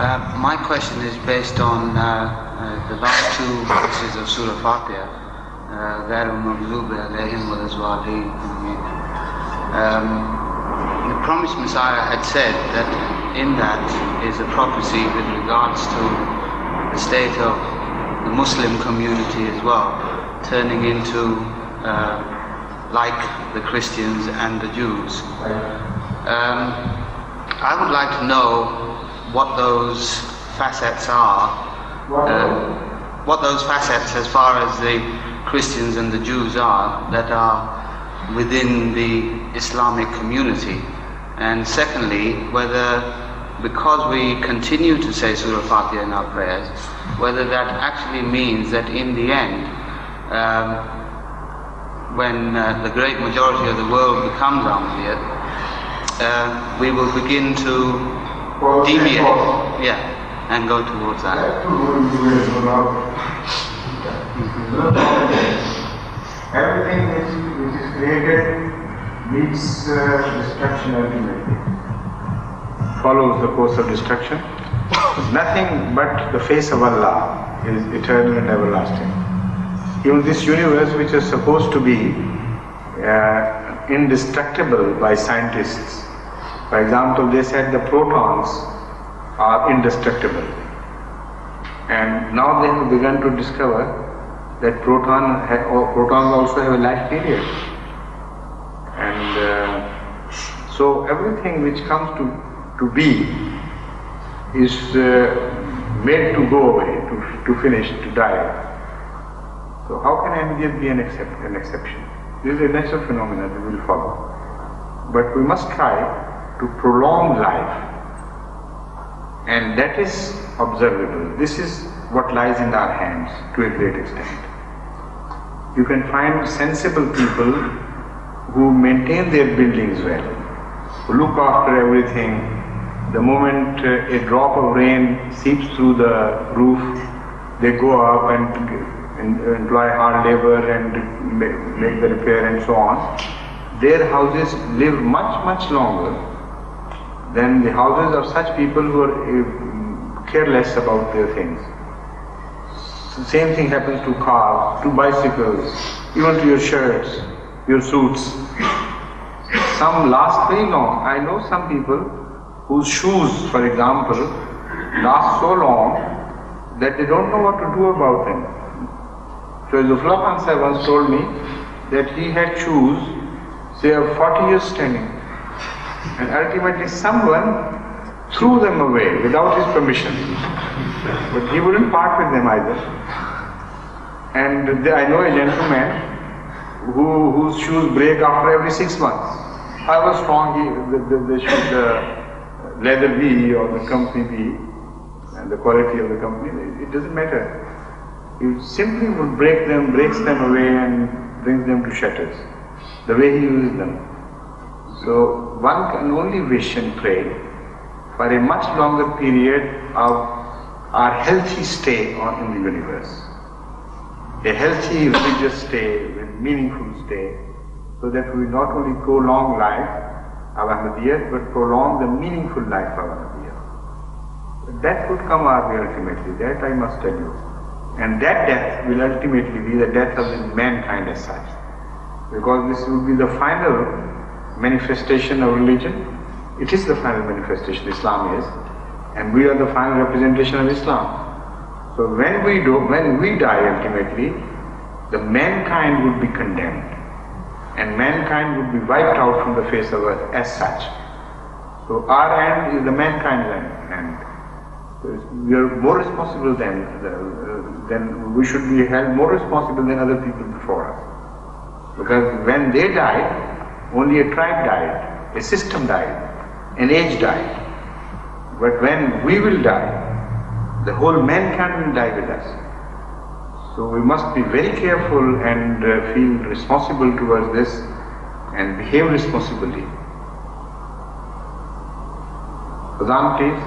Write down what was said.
My question is based on the last two verses of Surah Fatiha, غَيْرُ الْمَغْضُوبِ عَلَيْهِمْ وَلَا الضَّالِّينَ. The promised Messiah had said that in that is a prophecy with regards to the state of the Muslim community as well, turning into like the Christians and the Jews. I would like to know what those facets are, what those facets as far as the Christians and the Jews are that are within the Islamic community. And secondly, whether, because we continue to say Surah Fatiha in our prayers, whether that actually means that in the end, when the great majority of the world becomes Ahmadiyyat, we will begin to deviate, and go towards that. Everything which is created meets destruction ultimately. Follows the course of destruction. Nothing but the face of Allah is eternal and everlasting. Even this universe, which is supposed to be indestructible by scientists. For example, they said the protons are indestructible. And now they have begun to discover that protons also have a life period. And so everything which comes to be is made to go away, to finish, to die. So how can Ahmadiyyat be an exception? This is a natural phenomenon that will follow. But we must try to prolong life, and that is observable. This is what lies in our hands to a great extent. You can find sensible people who maintain their buildings well, who look after everything. The moment a drop of rain seeps through the roof, they go up and employ hard labor and make the repair and so on. Their houses live much, much longer than the houses of such people who are careless about their things. The same thing happens to cars, to bicycles, even to your shirts, your suits. Some last very long. I know some people whose shoes, for example, last so long that they don't know what to do about them. So Zufla Khan Sahib once told me that he had shoes, say, of 40 years standing, and ultimately someone threw them away without his permission. But he wouldn't part with them either. And I know a gentleman whose shoes break after every 6 months. However strong the leather be or the company be, and the quality of the company, it doesn't matter. He simply would breaks them away and brings them to shatters, the way he uses them. So one can only wish and pray for a much longer period of our healthy stay in the universe. A healthy religious stay, a meaningful stay, so that we not only prolong life of Ahmadiyyat, but prolong the meaningful life of Ahmadiyyat. That would come our way ultimately, that I must tell you. And that death will ultimately be the death of mankind as such. Because this will be the final manifestation of religion. It is the final manifestation, Islam is, and we are the final representation of Islam. So when we die ultimately, the mankind would be condemned, and mankind would be wiped out from the face of earth as such. So our end is the mankind's end. So we are more responsible than we should be held more responsible than other people before us. Because when they died, only a tribe died, a system died, an age died. But when we will die, the whole mankind will die with us. So we must be very careful and feel responsible towards this and behave responsibly. Azan, please.